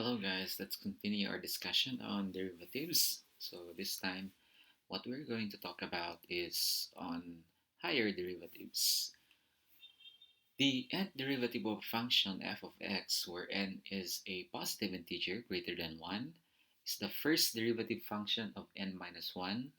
Hello guys, let's continue our discussion on derivatives. So this time, what we're going to talk about is on higher derivatives. The nth derivative of function f of x, where n is a positive integer greater than 1, is the first derivative function of n minus 1,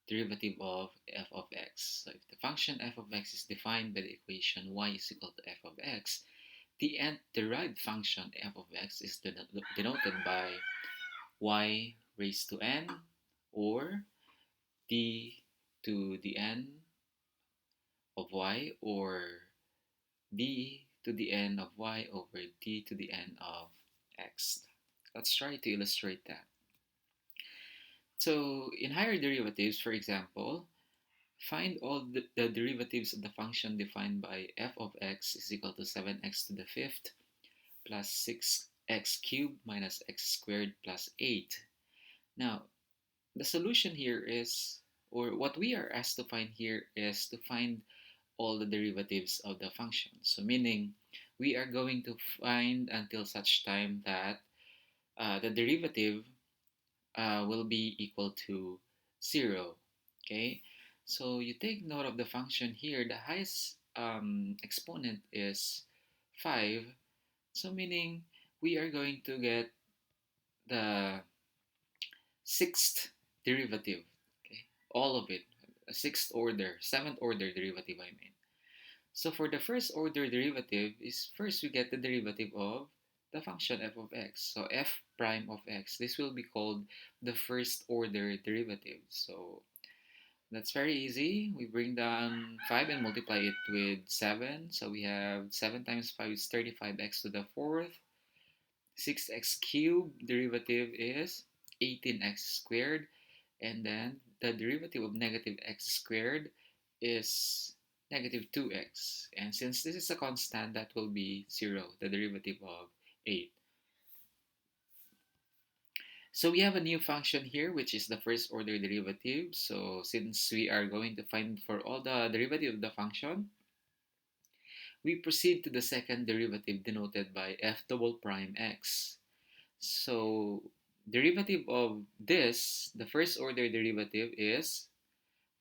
derivative of f of x. So if the function f of x is defined by the equation y is equal to f of x, the nth derived function f of x is denoted by y raised to n or d to the n of y or d to the n of y over d to the n of x. Let's try to illustrate that. So in higher derivatives, for example, find all the derivatives of the function defined by f of x is equal to 7x to the fifth plus 6x cubed minus x squared plus 8. Now, the solution here is, or what we are asked to find here is to find all the derivatives of the function. So meaning we are going to find until such time that the derivative will be equal to 0. Okay, so you take note of the function here. The highest exponent is 5. So meaning we are going to get the sixth derivative, okay, all of it, a sixth order, seventh order derivative, I mean. So for the first order derivative is first we get the derivative of the function f of x. So f prime of x, this will be called the first order derivative. So that's very easy. We bring down 5 and multiply it with 7. So we have 7 times 5 is 35x to the fourth. 6x cubed derivative is 18x squared. And then the derivative of negative x squared is negative 2x. And since this is a constant, that will be 0, the derivative of 8. So we have a new function here, which is the first order derivative. So since we are going to find for all the derivative of the function, we proceed to the second derivative denoted by f double prime x. So derivative of this, the first order derivative is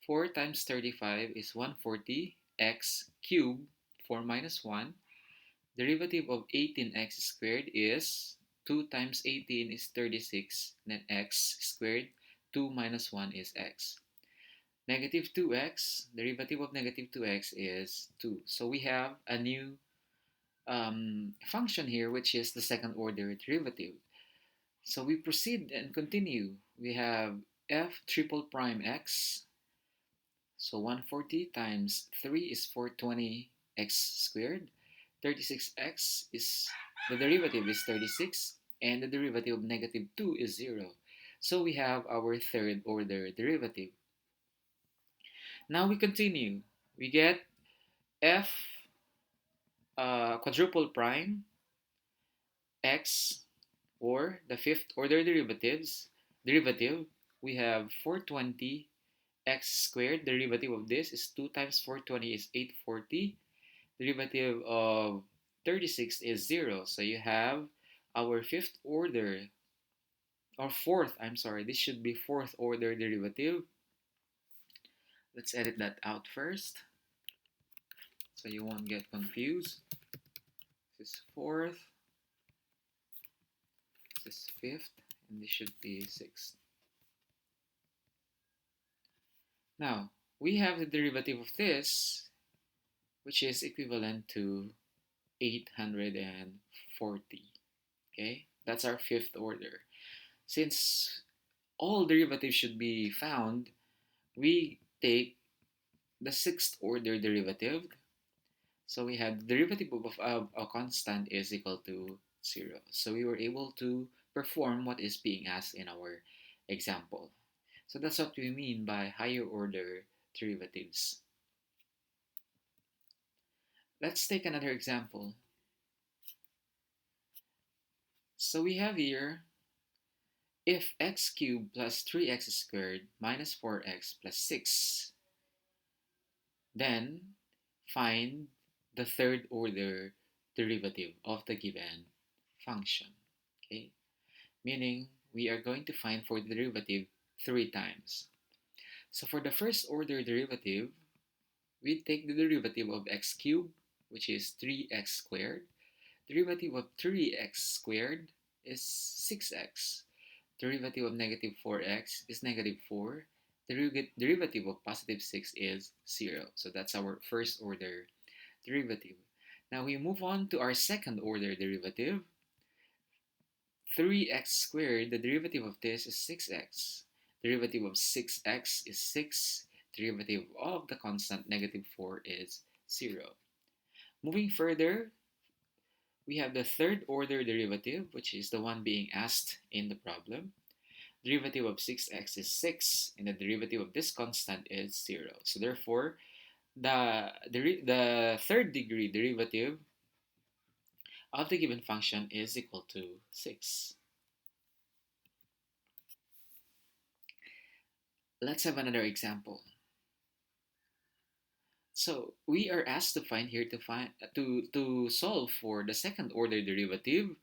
4 times 35 is 140 x cubed, 4 minus 1. Derivative of 18x squared is 2 times 18 is 36, then x squared, 2 minus 1 is x. Negative 2x, derivative of negative 2x is 2. So we have a new function here, which is the second order derivative. So we proceed and continue. We have f triple prime x. So 140 times 3 is 420 x squared. 36x is, the derivative is 36, and the derivative of negative 2 is 0. So we have our third order derivative. Now we continue. We get f quadruple prime x, or the fifth order derivative. We have 420 x squared. Derivative of this is 2 times 420 is 840. Derivative of 36 is 0. So you have our fifth order, or fourth, I'm sorry, this should be fourth order derivative. Let's edit that out first so you won't get confused. This is fourth, this is fifth, and this should be sixth. Now, we have the derivative of this, which is equivalent to 840. Okay, that's our fifth order. Since all derivatives should be found, we take the sixth order derivative. So we have the derivative of a constant is equal to 0. So we were able to perform what is being asked in our example. So that's what we mean by higher order derivatives. Let's take another example. So we have here, if x cubed plus 3x squared minus 4x plus 6, then find the third order derivative of the given function. Okay, meaning we are going to find for the derivative 3 times. So for the first order derivative, we take the derivative of x cubed, which is 3x squared. Derivative of 3x squared is 6x. Derivative of negative 4x is negative 4. The derivative of positive 6 is 0. So that's our first order derivative. Now we move on to our second order derivative. 3x squared, the derivative of this is 6x. Derivative of 6x is 6. Derivative of the constant negative 4 is 0. Moving further, we have the third order derivative, which is the one being asked in the problem. Derivative of 6x is 6, and the derivative of this constant is 0. So therefore, the third degree derivative of the given function is equal to 6. Let's have another example. So we are asked to find here to solve for the second order derivative,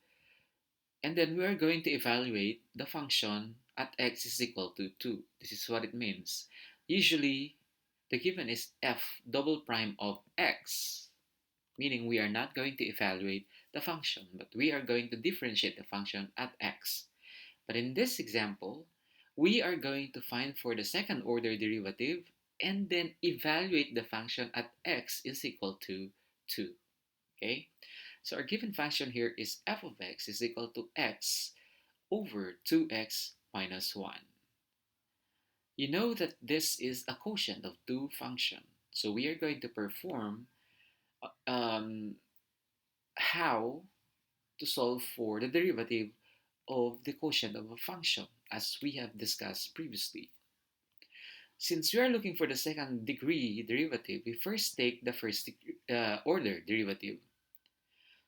and then we are going to evaluate the function at x is equal to 2. This is what it means. Usually, the given is f double prime of x, meaning we are not going to evaluate the function, but we are going to differentiate the function at x. But in this example, we are going to find for the second order derivative and then evaluate the function at x is equal to 2. Okay? So our given function here is f of x is equal to x over 2x minus 1. You know that this is a quotient of two functions. So we are going to perform how to solve for the derivative of the quotient of a function, as we have discussed previously. Since we are looking for the second degree derivative, we first take the first order derivative.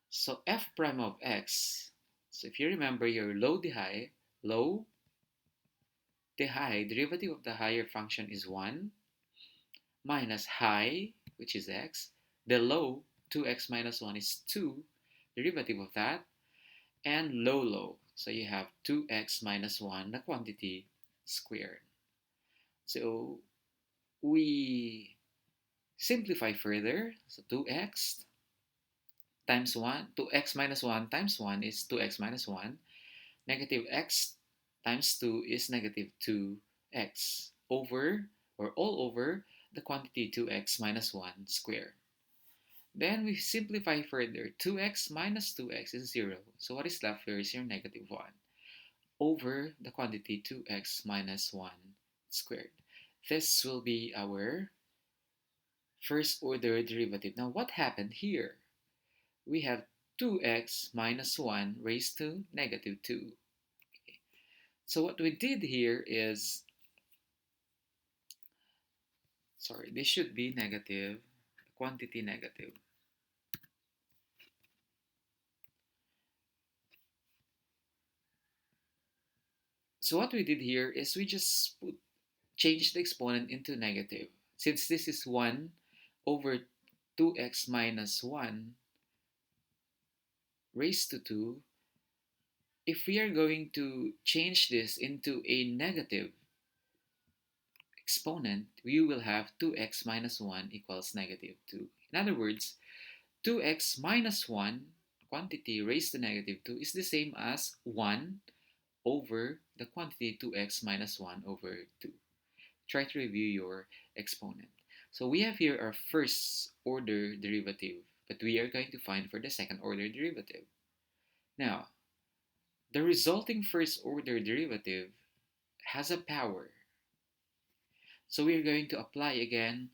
So f prime of x, so if you remember your low, the high, derivative of the higher function is 1, minus high, which is x, the low, 2x minus 1 is 2, derivative of that, and low. So you have 2x minus 1, the quantity squared. So we simplify further. So 2x times 1, 2x minus 1 times 1 is 2x minus 1. Negative x times 2 is negative 2x over, or all over, the quantity 2x minus 1 squared. Then we simplify further. 2x minus 2x is 0. So what is left here is your negative 1 over the quantity 2x minus 1 squared. This will be our first order derivative. Now what happened here? We have 2x minus 1 raised to negative 2. Okay. So what we did here is, sorry, this should be negative, quantity negative. So what we did here is we just change the exponent into negative. Since this is 1 over 2x minus 1 raised to 2, if we are going to change this into a negative exponent, we will have 2x minus 1 equals negative 2. In other words, 2x minus 1, quantity raised to negative 2, is the same as 1 over the quantity 2x minus 1 over 2. Try to review your exponent. So we have here our first order derivative, but we are going to find for the second order derivative. Now, the resulting first order derivative has a power. So we are going to apply again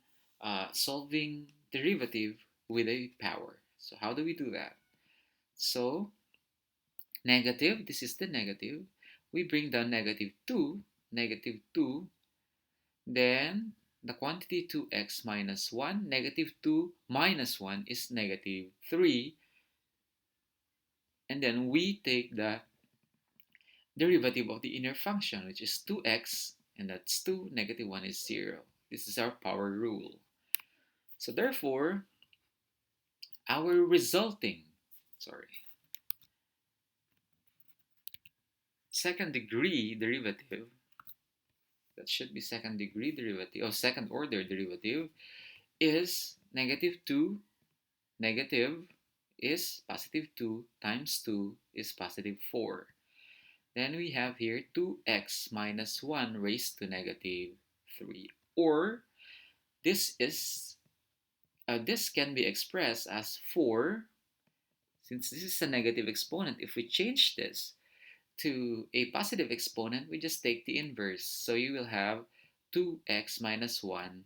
solving derivative with a power. So how do we do that? So negative, this is the negative. We bring down negative 2, then the quantity 2x minus 1, negative 2 minus 1 is negative 3, and then we take the derivative of the inner function, which is 2x, and that's 2, negative 1 is 0. This is our power rule. So therefore, our resulting, sorry, second degree derivative, that should be second degree derivative, or second order derivative, is negative 2, negative is positive 2 times 2 is positive 4. Then we have here 2x minus 1 raised to negative 3. Or this is this can be expressed as 4, since this is a negative exponent. If we change this to a positive exponent, we just take the inverse. So you will have 2x minus 1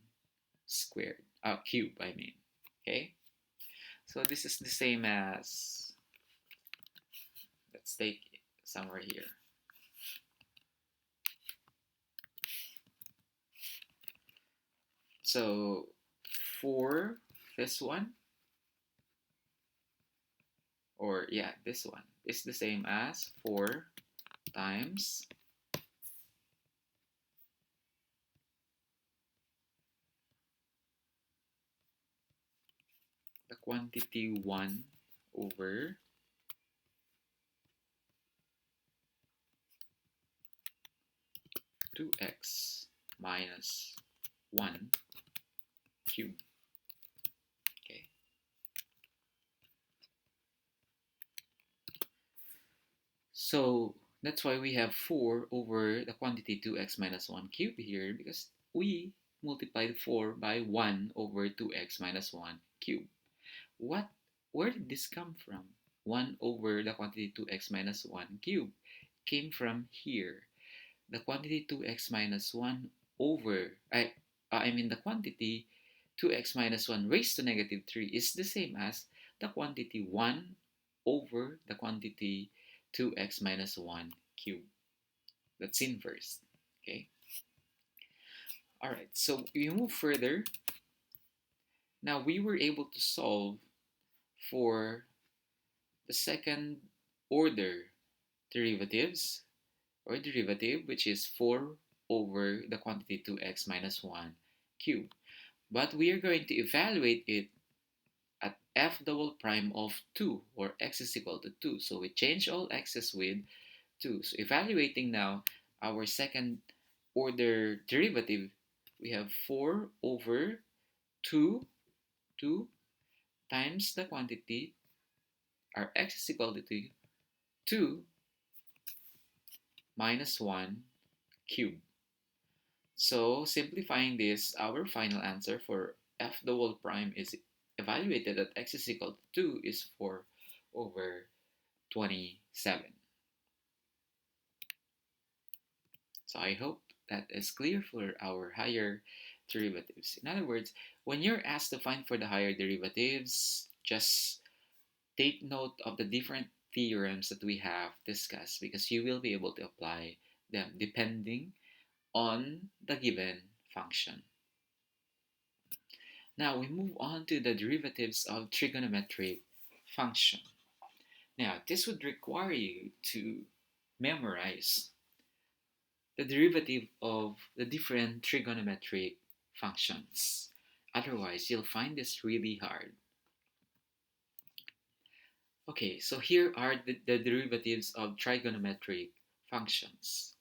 squared, cube, I mean. Okay? So this is the same as, let's take somewhere here. So for this one, or yeah, this one is the same as 4 times the quantity 1 over 2x minus 1 cubed. Okay. So that's why we have 4 over the quantity 2x minus 1 cubed here, because we multiplied 4 by 1 over 2x minus 1 cubed. Where did this come from? 1 over the quantity 2x minus 1 cubed came from here. The quantity 2x minus 1 over, I mean the quantity 2x minus 1 raised to negative 3 is the same as the quantity 1 over the quantity 2x minus 1 cubed. That's inverse. Okay. All right. So we move further. Now we were able to solve for the second order derivatives or derivative, which is 4 over the quantity 2x minus 1 cubed. But we are going to evaluate it at f double prime of 2, or x is equal to 2. So we change all x's with 2. So evaluating now our second order derivative, we have 4 over 2, 2 times the quantity, our x is equal to 2 minus 1 cubed. So simplifying this, our final answer for f double prime is evaluated at x is equal to 2 is 4 over 27. So I hope that is clear for our higher derivatives. In other words, when you're asked to find for the higher derivatives, just take note of the different theorems that we have discussed, because you will be able to apply them depending on the given function. Now we move on to the derivatives of trigonometric function. Now this would require you to memorize the derivative of the different trigonometric functions. Otherwise, you'll find this really hard. Okay, so here are the derivatives of trigonometric functions.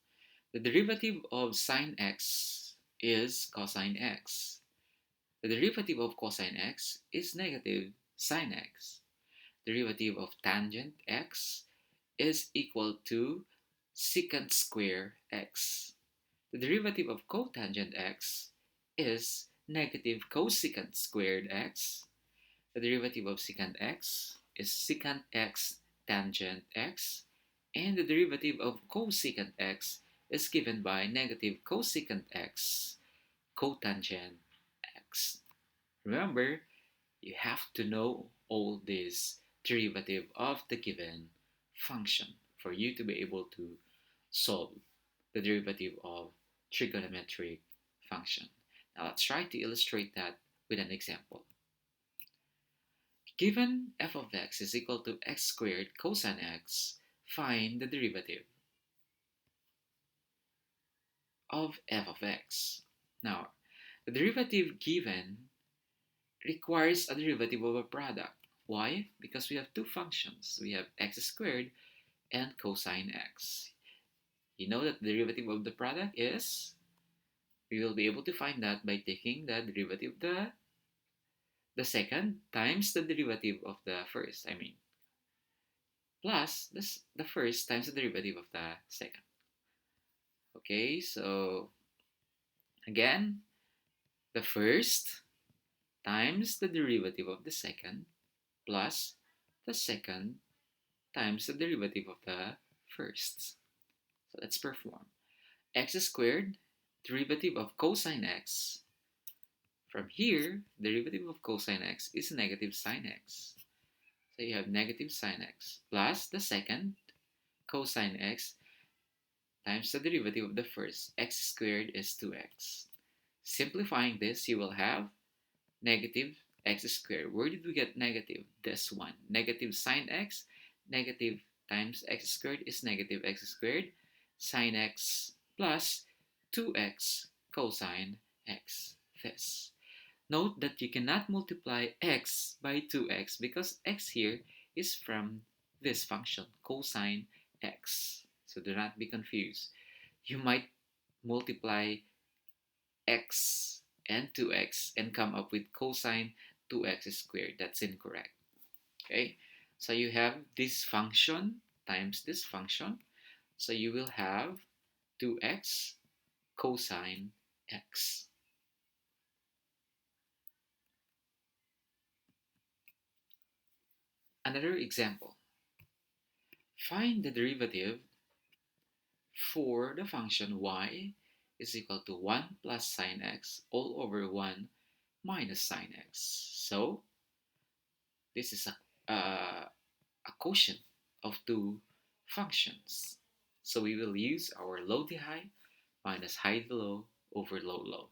The derivative of sine x is cosine x. The derivative of cosine x is negative sine x. Derivative of tangent x is equal to secant square x. The derivative of cotangent x is negative cosecant squared x. The derivative of secant x is secant x tangent x. And the derivative of cosecant x is given by negative cosecant x cotangent x. Remember, you have to know all this derivative of the given function for you to be able to solve the derivative of trigonometric function. Now let's try to illustrate that with an example. Given f of x is equal to x squared cosine x, find the derivative of f of x. Now, the derivative given requires a derivative of a product. Why? Because we have two functions. We have x squared and cosine x. You know that the derivative of the product is, we will be able to find that by taking the derivative of the second times the derivative of the first, plus the first times the derivative of the second. Okay, so again, the first times the derivative of the second plus the second times the derivative of the first. So let's perform. X squared, derivative of cosine x. From here, derivative of cosine x is negative sine x. So you have negative sine x plus the second cosine x times the derivative of the first. X squared is 2x. Simplifying this, you will have negative x squared. Where did we get negative? This one. Negative sine x, negative times x squared is negative x squared. Sine x plus 2x cosine x. This. Note that you cannot multiply x by 2x because x here is from this function, cosine x. So do not be confused. You might multiply x and 2x and come up with cosine 2x squared. That's incorrect. Okay? So you have this function times this function. So you will have 2x cosine x. Another example. Find the derivative for the function y is equal to 1 plus sine x all over 1 minus sine x. So this is a quotient of two functions. So we will use our low to high minus high to low over low low.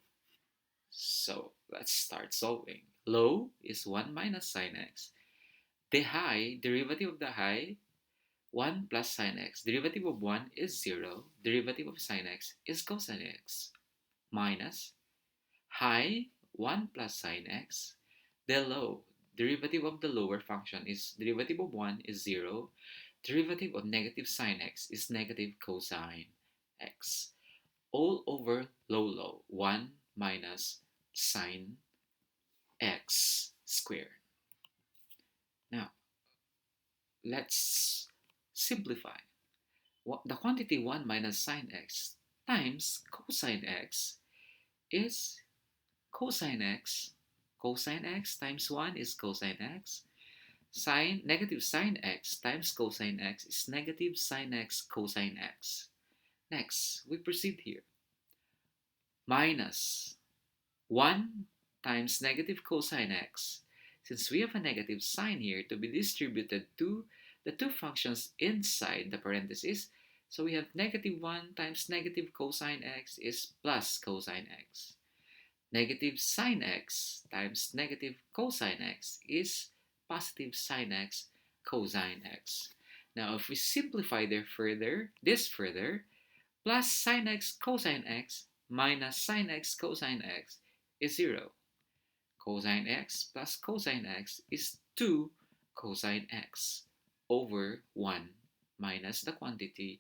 So let's start solving. Low is 1 minus sine x. The high, derivative of the high, 1 plus sine x. Derivative of 1 is 0. Derivative of sine x is cosine x. Minus high, 1 plus sine x. The low, derivative of the lower function is derivative of 1 is 0. Derivative of negative sine x is negative cosine x. All over low low, 1 minus sine x squared. Now, let's simplify. The quantity 1 minus sine x times cosine x is cosine x. Cosine x times 1 is cosine x. Negative sine x times cosine x is negative sine x cosine x. Next, we proceed here. Minus 1 times negative cosine x. Since we have a negative sign here to be distributed to the two functions inside the parentheses, so we have negative 1 times negative cosine x is plus cosine x. Negative sine x times negative cosine x is positive sine x cosine x. Now, if we simplify this further, plus sine x cosine x minus sine x cosine x is 0. Cosine x plus cosine x is 2 cosine x over 1 minus the quantity,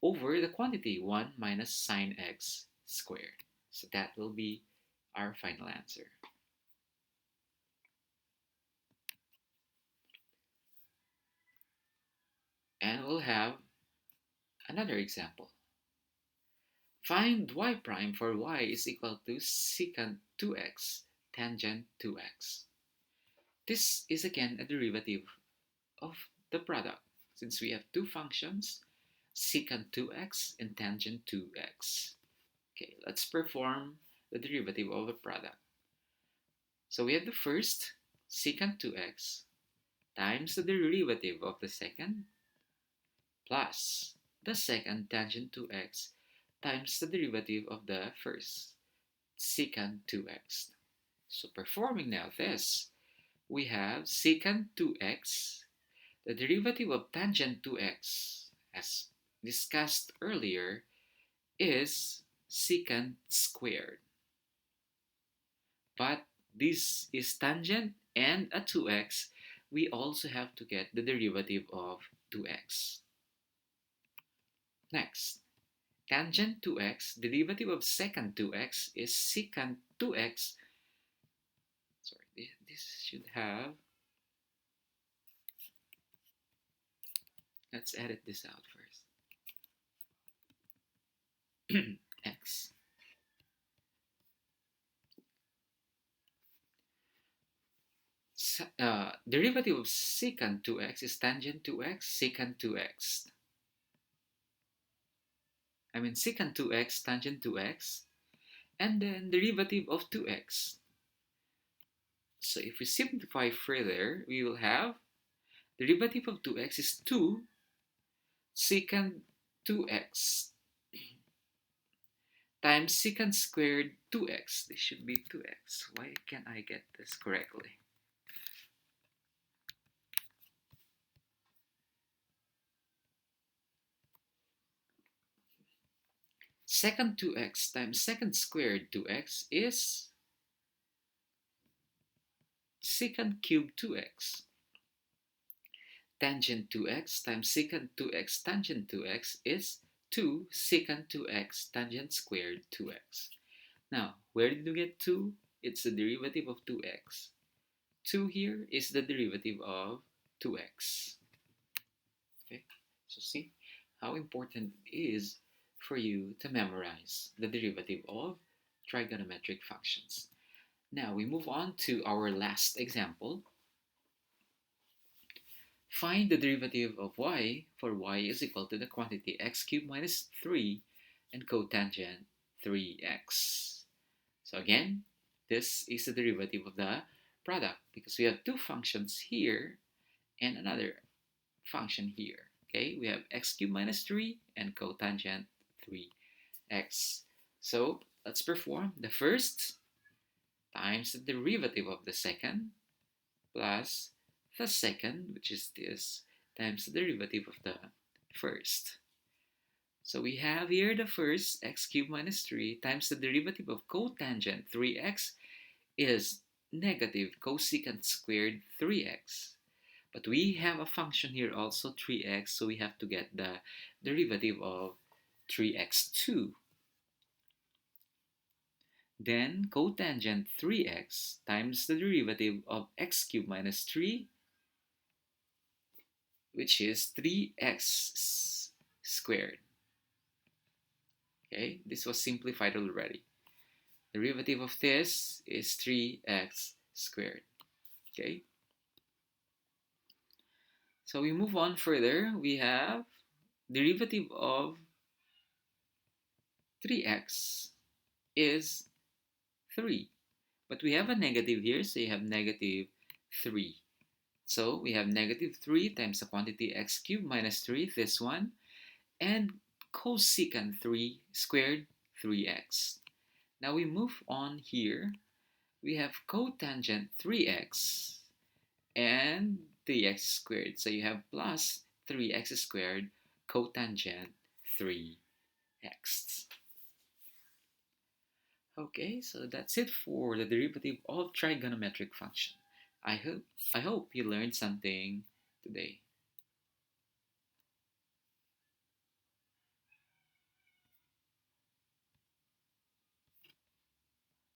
over the quantity 1 minus sine x squared. So that will be our final answer. And we'll have another example. Find y prime for y is equal to secant 2x tangent 2x. This is again a derivative of the product since we have two functions, secant 2x and tangent 2x. Okay, let's perform the derivative of a product. So we have the first, secant 2x, times the derivative of the second, plus the second tangent 2x times the derivative of the first, secant 2x. So performing now this, we have secant 2x, the derivative of tangent 2x, as discussed earlier, is secant squared. But this is tangent and a 2x, we also have to get the derivative of 2x. Next, tangent 2x, derivative of secant 2x is secant 2x. Sorry, this should have, let's edit this out first. X. Derivative of secant 2x is tangent 2x, secant 2x. Secant 2x, tangent 2x, and then derivative of 2x. So if we simplify further, we will have derivative of 2x is 2 secant 2x times secant squared 2x. This should be 2x. Why can't I get this correctly? Secant 2x times secant squared 2x is secant cubed 2x. Tangent 2x times secant 2x tangent 2x is 2 secant 2x tangent squared 2x. Now, where did we get 2? It's the derivative of 2x. 2 here is the derivative of 2x. Okay, so see how important it is for you to memorize the derivative of trigonometric functions. Now we move on to our last example. Find the derivative of y for y is equal to the quantity x cubed minus 3 and cotangent 3x. So again, this is the derivative of the product because we have two functions here and another function here. Okay, we have x cubed minus 3 and cotangent 3x. So let's perform the first times the derivative of the second plus the second, which is this, times the derivative of the first. So we have here the first, x cubed minus 3 times the derivative of cotangent 3x is negative cosecant squared 3x. But we have a function here also 3x, so we have to get the derivative of 3x2. Then cotangent 3x times the derivative of x cubed minus 3, which is 3x squared. Okay, this was simplified already. Derivative of this is 3x squared. Okay, so we move on further. We have derivative of 3x is 3. But we have a negative here, so you have negative 3. So we have negative 3 times the quantity x cubed minus 3, this one, and cosecant 3 squared 3x. Now we move on here. We have cotangent 3x and 3x squared. So you have plus 3x squared cotangent 3x. Okay, so that's it for the derivative of trigonometric function. I hope you learned something today.